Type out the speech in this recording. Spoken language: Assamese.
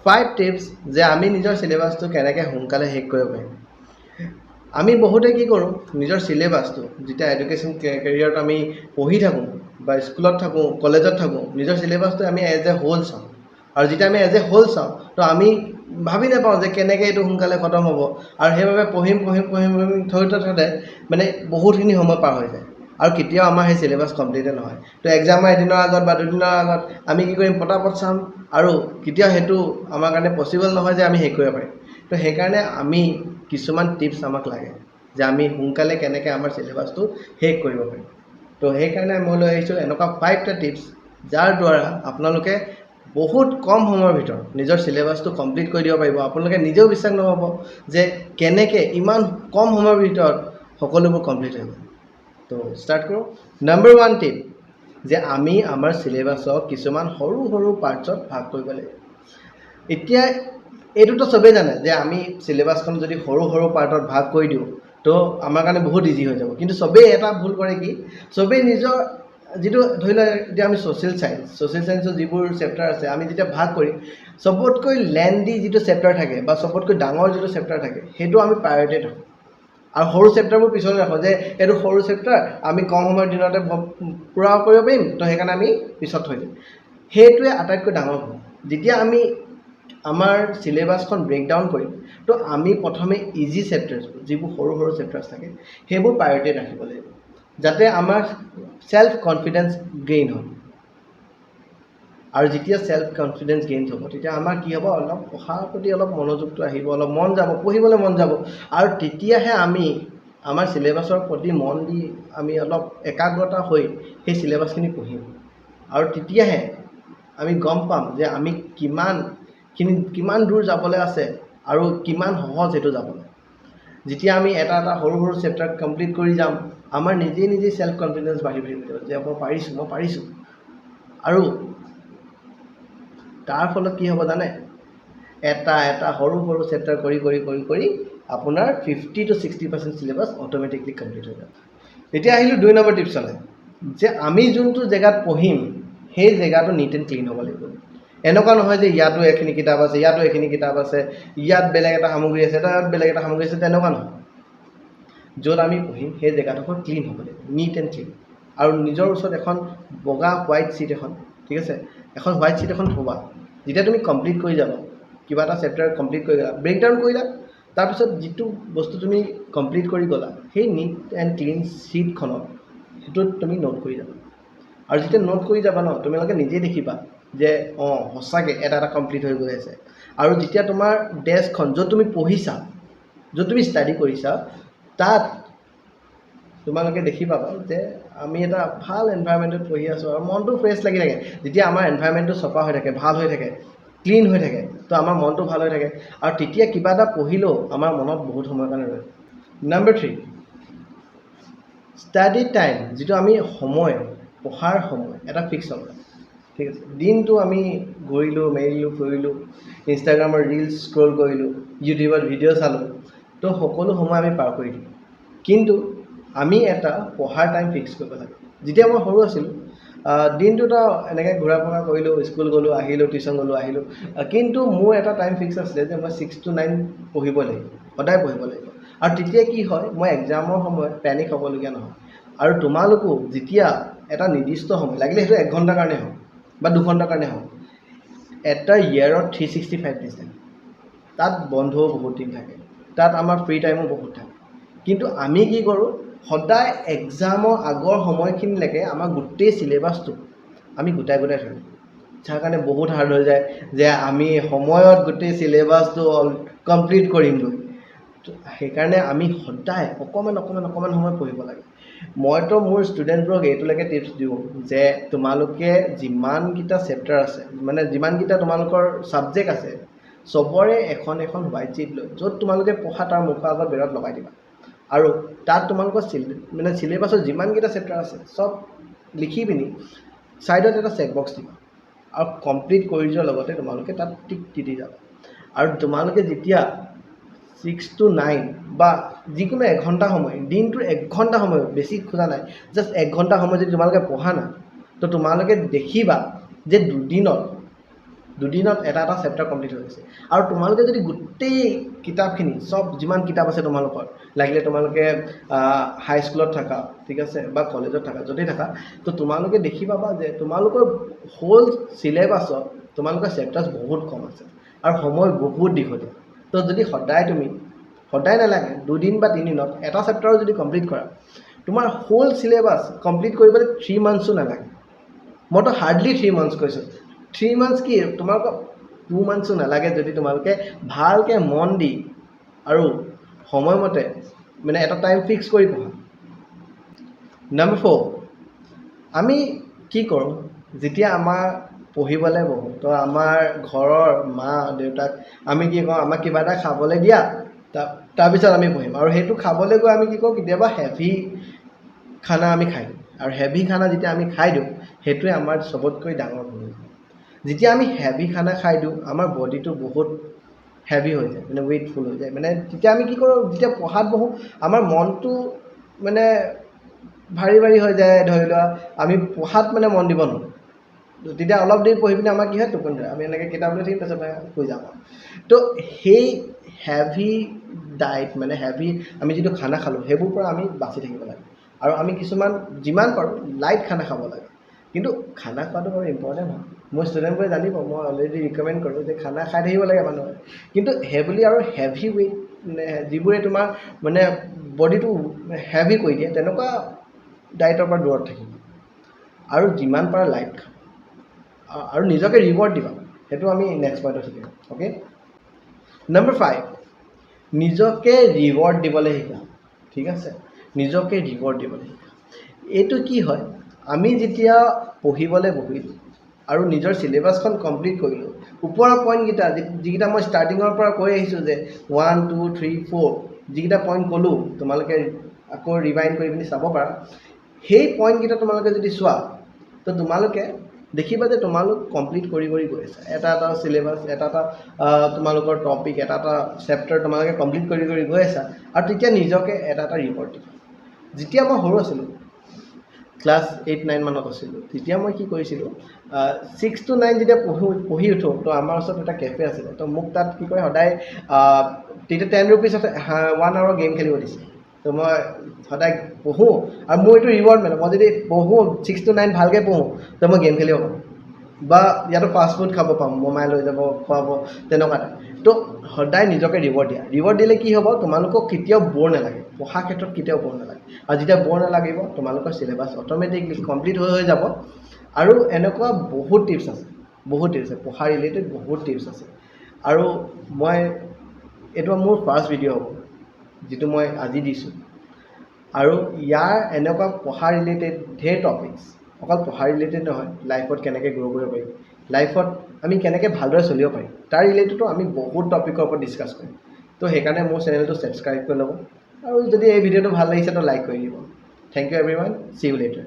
5 টিপছ যে আমি নিজৰ চিলেবাছটো কেনেকৈ সোনকালে শেষ কৰিব পাৰিম। আমি বহুতে কি কৰোঁ, নিজৰ চিলেবাছটো যেতিয়া এডুকেশ্যন কেৰিয়াৰত আমি পঢ়ি থাকোঁ বা স্কুলত থাকোঁ, কলেজত থাকোঁ, নিজৰ চিলেবাছটো আমি এজ এ হোল চাওঁ। আৰু যেতিয়া আমি এজ এ হোল চাওঁ, তো আমি ভাবি নাপাওঁ যে কেনেকৈ এইটো সোনকালে খতম হ'ব। আৰু সেইবাবে পঢ়িম থওঁতে মানে বহুতখিনি সময় পাৰ হৈ যায়। আৰু কেতিয়াও আমাৰ সেই চিলেবাছ কমপ্লিটে নহয়। তো এক্সামৰ এদিনৰ আগত বা দুদিনৰ আগত আমি কি কৰিম, পটাপট চাম, আৰু কেতিয়াও সেইটো আমাৰ কাৰণে পচিবল নহয় যে আমি শেষ কৰিব পাৰিম। তো সেইকাৰণে আমি কিছুমান টিপছ আমাক লাগে যে আমি সোনকালে কেনেকৈ আমাৰ চিলেবাছটো শেষ কৰিব পাৰিম। তো সেইকাৰণে মই লৈ আহিছোঁ এনেকুৱা 5টা টিপছ, যাৰ দ্বাৰা আপোনালোকে বহুত কম সময়ৰ ভিতৰত নিজৰ চিলেবাছটো কমপ্লিট কৰি দিব পাৰিব। আপোনালোকে নিজেও বিশ্বাস নহ'ব যে কেনেকৈ ইমান কম সময়ৰ ভিতৰত সকলোবোৰ কমপ্লিট হৈ গ'ল। তো ষ্টাৰ্ট কৰোঁ। নম্বৰ 1 টিপ যে আমি আমাৰ চিলেবাছক কিছুমান সৰু সৰু পাৰ্টছত ভাগ কৰিব লাগিব। এতিয়া এইটোতো চবেই জানে যে আমি চিলেবাছখন যদি সৰু সৰু পাৰ্টত ভাগ কৰি দিওঁ তো আমাৰ কাৰণে বহুত ইজি হৈ যাব। কিন্তু চবেই এটা ভুল কৰে কি, চবেই নিজৰ যিটো ধৰি লওক এতিয়া আমি ছ'চিয়েল চায়েন্সৰ যিবোৰ চেপ্টাৰ আছে আমি যেতিয়া ভাগ কৰিম, চবতকৈ লেন্দি যিটো চেপ্টাৰ থাকে বা চবতকৈ ডাঙৰ যিটো চেপ্টাৰ থাকে সেইটো আমি প্ৰায়ৰিটি ৰাখোঁ। আৰু সৰু চেপ্টাৰবোৰ পিছলৈ ৰাখোঁ যে এইটো সৰু চেপ্টাৰ, আমি কম সময়ৰ দিনতে পূৰা কৰিব পাৰিম, তো সেইকাৰণে আমি পিছত থৈ দিম। সেইটোৱে আটাইতকৈ ডাঙৰ ভুল। যেতিয়া আমি আমাৰ চিলেবাছখন ব্ৰেকডাউন কৰিম, তো আমি প্ৰথমে ইজি চেপ্টাৰছবোৰ, যিবোৰ সৰু সৰু চেপ্টাৰ্ছ থাকে, সেইবোৰ প্ৰায়ৰিটি ৰাখিব লাগিব, যাতে আমাৰ সেল্ফ কনফিডেন্স গেইন হয়। আৰু যেতিয়া সেল্ফ কনফিডেন্স গেইন হ'ব, তেতিয়া আমাৰ কি হ'ব, অলপ পঢ়াৰ প্ৰতি অলপ মনোযোগটো আহিব, অলপ মন যাব, পঢ়িবলৈ মন যাব। আৰু তেতিয়াহে আমি আমাৰ চিলেবাছৰ প্ৰতি মন দি আমি অলপ একাগ্ৰতা হৈ সেই চিলেবাছখিনি পঢ়িম। আৰু তেতিয়াহে আমি গম পাম যে আমি কিমান দূৰ যাবলৈ আছে আৰু কিমান সহজ সেইটো যাবলৈ। যেতিয়া আমি এটা এটা সৰু সৰু চেপ্টাৰ কমপ্লিট কৰি যাম, আমাৰ নিজেই সেল্ফ কনফিডেন্স বাঢ়ি যাব যে মই পাৰিছোঁ। আৰু তাৰ ফলত কি হ'ব জানে, এটা সৰু সৰু চেপ্টাৰ কৰি আপোনাৰ 50 to 60% চিলেবাছ অট'মেটিকলি কমপ্লিট হৈ যাব। এতিয়া আহিলোঁ 2 নম্বৰ টিপছলৈ, যে আমি যোনটো জেগাত পঢ়িম সেই জেগাটো নিট এণ্ড ক্লিন হ'ব লাগিব। এনেকুৱা নহয় যে ইয়াতো এইখিনি কিতাপ আছে, ইয়াতো এইখিনি কিতাপ আছে, ইয়াত বেলেগ এটা সামগ্ৰী আছে, তাত বেলেগ এটা সামগ্ৰী আছে, তেনেকুৱা নহয়। য'ত আমি পঢ়িম সেই জেগাডোখৰ ক্লিন হ'ব লাগিব, নিট এণ্ড ক্লিন। আৰু নিজৰ ওচৰত এখন বগা হোৱাইট শ্বীট এখন, ঠিক আছে, এখন হোৱাইট শ্বীট এখন থ'বা। যেতিয়া তুমি কমপ্লিট কৰি যাবা, কিবা এটা চেপ্টাৰ কমপ্লিট কৰি গ'লা, ব্ৰেকডাউন কৰিলা, তাৰপিছত যিটো বস্তু তুমি কমপ্লিট কৰি গ'লা, সেই নিট এণ্ড ক্লিন শ্বীটখনত সেইটোত তুমি নোট কৰি যাবা। আৰু যেতিয়া নোট কৰি যাবা ন, তোমালোকে নিজেই দেখিবা যে সঁচাকৈ এটা কমপ্লিট হৈ গৈ আছে। আৰু যেতিয়া তোমাৰ ডেস্কখন, য'ত তুমি পঢ়িছা, য'ত তুমি ষ্টাডি কৰিছা, তাত তোমালোকে দেখি পাবা যে আমি এটা ভাল এনভাইৰনমেণ্টত পঢ়ি আছোঁ আৰু মনটো ফ্ৰেছ লাগি থাকে। যেতিয়া আমাৰ এনভাইৰনমেণ্টটো চফা হৈ থাকে, ভাল হৈ থাকে, ক্লিন হৈ থাকে, তো আমাৰ মনটো ভাল হৈ থাকে। আৰু তেতিয়া কিবা এটা পঢ়িলেও আমাৰ মনত বহুত সময়ৰ কাৰণে ৰয়। নম্বৰ 3, ষ্টাডি টাইম, যিটো আমি সময়, পঢ়াৰ সময় এটা ফিক্স হ'ব, ঠিক আছে। দিনটো আমি ঘূৰিলোঁ মেলিলোঁ, ফুৰিলোঁ, ইনষ্টাগ্ৰামৰ ৰিলছ স্ক্ৰল কৰিলোঁ, ইউটিউবত ভিডিঅ' চালোঁ, তো সকলো সময় আমি পাৰ কৰি দিলোঁ। কিন্তু আমি এটা পঢ়াৰ টাইম ফিক্স কৰিব লাগে। যেতিয়া মই সৰু আছিলোঁ, দিনটোত এনেকৈ ঘূৰা ফুৰা কৰিলোঁ, স্কুল গ'লোঁ, আহিলোঁ, টিউশ্যন গ'লোঁ, আহিলোঁ, কিন্তু মোৰ এটা টাইম ফিক্স আছিলে যে মই 6 to 9 পঢ়িব লাগিব, সদায় পঢ়িব লাগিব। আৰু তেতিয়া কি হয়, মই এক্সামৰ সময়ত পেনিক হ'বলগীয়া নহয়। আৰু তোমালোকো যেতিয়া এটা নিৰ্দিষ্ট সময়, লাগিলে সেইটো 1 ঘণ্টাৰ কাৰণে হওক বা 2 ঘণ্টাৰ কাৰণে হওক, এটা ইয়েৰত 365 ডেজ থাকে, তাত বন্ধও বহুত দিন থাকে, তাত আমাৰ ফ্ৰী টাইমো বহুত থাকে। কিন্তু আমি কি কৰোঁ, সদায় এক্সামৰ আগৰ সময়খিনিলৈকে আমাৰ গোটেই চিলেবাছটো আমি গোটাই থওঁ, যাৰ কাৰণে বহুত হাৰ্ড হৈ যায় যে আমি সময়ত গোটেই চিলেবাছটো কমপ্লিট কৰিমগৈ। সেইকাৰণে আমি সদায় অকণমান সময় পঢ়িব লাগে। মইতো মোৰ ষ্টুডেণ্টবোৰক এইটোলৈকে টিপছ দিওঁ যে তোমালোকে যিমানকেইটা চেপ্টাৰ আছে, মানে যিমানকেইটা তোমালোকৰ ছাবজেক্ট আছে, চবৰে এখন হোৱাইট শ্বীট লৈ, য'ত তোমালোকে পঢ়া তাৰ মুখৰ আগত বেৰত লগাই দিবা। আৰু তাত তোমালোকৰ চিলেবাছৰ যিমানকেইটা চেপ্টাৰ আছে চব লিখি পিনি ছাইডত এটা চেকবক্স দিবা। আৰু কমপ্লিট কৰি যোৱাৰ লগতে তোমালোকে তাত টিক দি যাবা। আৰু তোমালোকে যেতিয়া 6 to 9 বা যিকোনো 1 ঘণ্টা সময়, দিনটোৰ 1 ঘণ্টা সময়, বেছি খোজা নাই, জাষ্ট 1 ঘণ্টা সময় যদি তোমালোকে পঢ়া না, তো তোমালোকে দেখিবা যে দুদিনত দুদিনত এটা এটা চেপ্টাৰ কমপ্লিট হৈ গৈছে আৰু তোমালোকে যদি গোটেই কিতাপখিনি চব যিমান কিতাপ আছে তোমালোকৰ লাগিলে তোমালোকে হাই স্কুলত থাকা ঠিক আছে বা কলেজত থাকা য'তেই থাকা তো তোমালোকে দেখি পাবা যে তোমালোকৰ হোল চিলেবাছত তোমালোকৰ চেপ্টাৰ্ছ বহুত কম আছে আৰু সময় বহুত দীঘলীয়া তো যদি সদায় নালাগে 2 দিন বা 3 দিনত এটা চেপ্টাৰো যদি কমপ্লিট কৰা তোমাৰ হোল চিলেবাছ কমপ্লিট কৰিবলৈ 3 মান্থছো নালাগে মইতো হাৰ্ডলি 3 মান্থছ কৈছোঁ 3 মান্থছ কি তোমালোকক 2 মান্থছো নালাগে যদি তোমালোকে ভালকৈ মন দি আৰু সময়মতে মানে এটা টাইম ফিক্স কৰি পঢ়া নম্বৰ 4 আমি কি কৰোঁ যেতিয়া আমাৰ পঢ়িবলৈ বহোঁ তো আমাৰ ঘৰৰ মা দেউতাক আমি কি কওঁ আমাক কিবা এটা খাবলৈ দিয়া তাৰপিছত আমি পঢ়িম আৰু সেইটো খাবলৈ গৈ আমি কি কৰোঁ কেতিয়াবা হেভি খানা আমি খাই দিওঁ আৰু হেভি খানা যেতিয়া আমি খাই দিওঁ সেইটোৱে আমাৰ চবতকৈ ডাঙৰ ভুল যেতিয়া আমি হেভি খানা খাই দিওঁ আমাৰ বডিটো বহুত হেভি হৈ যায় মানে ৱেইটফুল হৈ যায় মানে তেতিয়া আমি কি কৰোঁ যেতিয়া পঢ়াত বহোঁ আমাৰ মনটো মানে ভাৰী হৈ যায় ধৰি লোৱা আমি পঢ়াত মানে মন দিব নোৱাৰোঁ তেতিয়া অলপ দেৰি পঢ়ি পিনে আমাৰ কি হয় টোপনি ধৰে আমি এনেকৈ কিতাপ লৈ থাকিম তাৰপিছত শুই যাওঁ তো সেই হেভি ডায়েট মানে হেভি আমি যিটো খানা খালোঁ সেইবোৰৰ পৰা আমি বাচি থাকিব লাগে আৰু আমি কিছুমান যিমান পাৰোঁ লাইট খানা খাব লাগে কিন্তু খানা খোৱাটো বাৰু ইম্পৰ্টেণ্ট হয় মোৰ ষ্টুডেণ্টবোৰে জানিব মই অলৰেডি ৰিকমেণ্ড কৰোঁ যে খানা খাই থাকিব লাগে মানুহে কিন্তু হেভিলি আৰু হেভি ৱেইট মানে যিবোৰে তোমাৰ মানে বডিটো হেভি কৰি দিয়ে তেনেকুৱা ডায়েটৰ পৰা দূৰত থাকিব আৰু যিমান পাৰা লাইট খাব আৰু নিজকে ৰিৱাৰ্ড দিবা সেইটো আমি নেক্সট পইণ্টত শিকিম অ'কে নম্বৰ 5 নিজকে ৰিৱাৰ্ড দিবলৈ শিকা ঠিক আছে নিজকে ৰিৱাৰ্ড দিবলৈ শিকা এইটো কি হয় আমি যেতিয়া পঢ়িবলৈ বহিলোঁ আৰু নিজৰ চিলেবাছখন কমপ্লিট কৰিলোঁ ওপৰৰ পইণ্টকেইটা যিকেইটা মই ষ্টাৰ্টিঙৰ পৰা কৈ আহিছোঁ যে 1 2 3 4 যিকেইটা পইণ্ট ক'লোঁ তোমালোকে আকৌ ৰিভাইণ্ড কৰি পিনি চাব পাৰা সেই পইণ্টকেইটা তোমালোকে যদি চোৱা তো তোমালোকে দেখিবা যে তোমালোক কমপ্লিট কৰি গৈ আছা এটা চিলেবাছ এটা তোমালোকৰ টপিক এটা চেপ্টাৰ তোমালোকে কমপ্লিট কৰি গৈ আছা আৰু তেতিয়া নিজকে এটা ৰিপৰ্ট দিবা যেতিয়া মই সৰু আছিলোঁ ক্লাছ 8-9 মানত আছিলোঁ তেতিয়া মই কি কৰিছিলোঁ 6 to 9 যেতিয়া পঢ়ি উঠোঁ তো আমাৰ ওচৰত এটা কেফে আছিলে তো মোক তাত কি কৰে সদায় তেতিয়া 10 rupeesত 1 hour গেম খেলিব দিছে তো মই সদায় পঢ়োঁ আৰু মোৰ এইটো ৰিৱাৰ্ড মানে মই যদি পঢ়োঁ 6 to 9 ভালকৈ পঢ়োঁ তো মই গেম খেলিব পাৰোঁ বা ইয়াতো ফাষ্ট ফুড খাব পাম মোমাই লৈ যাব খুৱাব তেনেকুৱা তো সদায় নিজকে ৰিৱাৰ্ড দিলে কি হ'ব তোমালোকক কেতিয়াও ব'ৰ নালাগে পঢ়াৰ ক্ষেত্ৰত কেতিয়াও ব'ৰ নালাগে আৰু যেতিয়া ব'ৰ নালাগিব তোমালোকৰ চিলেবাছ অট'মেটিকলি কমপ্লিট হৈ যাব আৰু এনেকুৱা বহুত টিপছ আছে পঢ়া ৰিলেটেড বহুত টিপছ আছে আৰু মই এইটো মোৰ ফাৰ্ষ্ট ভিডিঅ' হ'ব যিটো মই আজি দিছোঁ আৰু ইয়াৰ এনেকুৱা পঢ়া ৰিলেটেড ধেৰ টপিকছ অকল পঢ়া ৰিলেটেড নহয় লাইফত কেনেকৈ গ্ৰ' কৰিব পাৰিম লাইফত আমি কেনেকৈ ভালদৰে চলিব পাৰিম তাৰ ৰিলেটেডো আমি বহুত টপিকৰ ওপৰত ডিছকাছ কৰিম তো সেইকাৰণে মোৰ চেনেলটো ছাবস্ক্ৰাইব কৰি ল'ব আৰু যদি এই ভিডিঅ'টো ভাল লাগিছে তো লাইক কৰি দিব thank you everyone see you letter